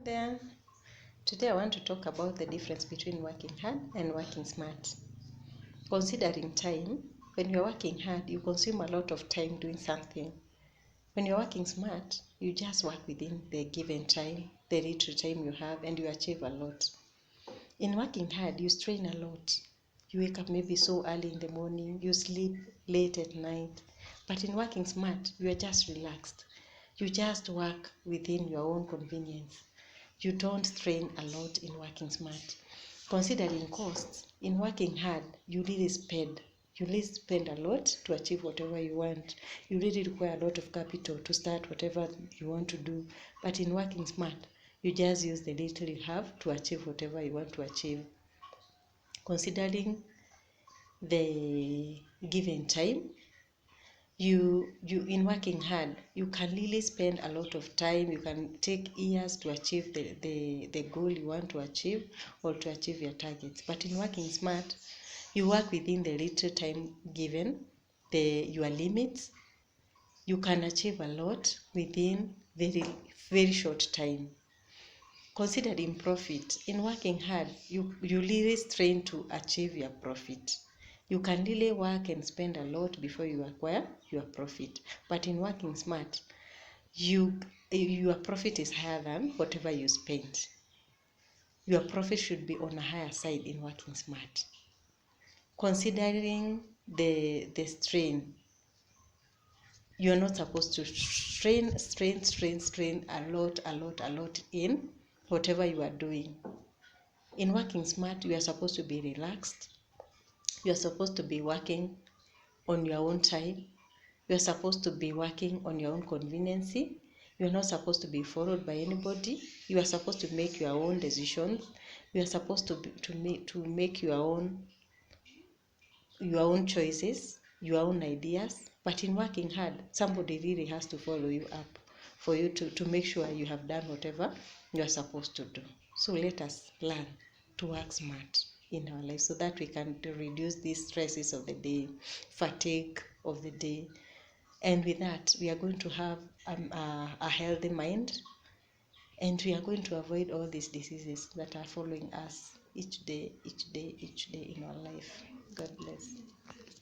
There. Today I want to talk about the difference between working hard and working smart. Considering time, when you're working hard, you consume a lot of time doing something. When you're working smart, you just work within the given time, the little time you have, and you achieve a lot. In working hard, you strain a lot. You wake up maybe so early in the morning, you sleep late at night. But in working smart, you are just relaxed. You just work within your own convenience. You don't strain a lot in working smart. Considering costs, in working hard, you really spend a lot to achieve whatever you want. You really require a lot of capital to start whatever you want to do. But in working smart, you just use the little you have to achieve whatever you want to achieve. Considering the given time, you in working hard, you can really spend a lot of time. You can take years to achieve the goal you want to achieve or to achieve your targets. But in working smart, you work within the little time given, your limits. You can achieve a lot within very short time. Considering profit, in working hard, you really strain to achieve your profit. You can really work and spend a lot before you acquire your profit. But in working smart, your profit is higher than whatever you spend. Your profit should be on a higher side in working smart. Considering the strain, you're not supposed to strain a lot in whatever you are doing. In working smart, you are supposed to be relaxed. You are supposed to be working on your own time. You are supposed to be working on your own convenience. You are not supposed to be followed by anybody. You are supposed to make your own decisions. You are supposed to make your own choices, your own ideas. But in working hard, somebody really has to follow you up for you to make sure you have done whatever you are supposed to do. So let us learn to work smart in our life so that we can reduce these stresses of the day, fatigue of the day. And with that, we are going to have a healthy mind, and we are going to avoid all these diseases that are following us each day in our life. God bless.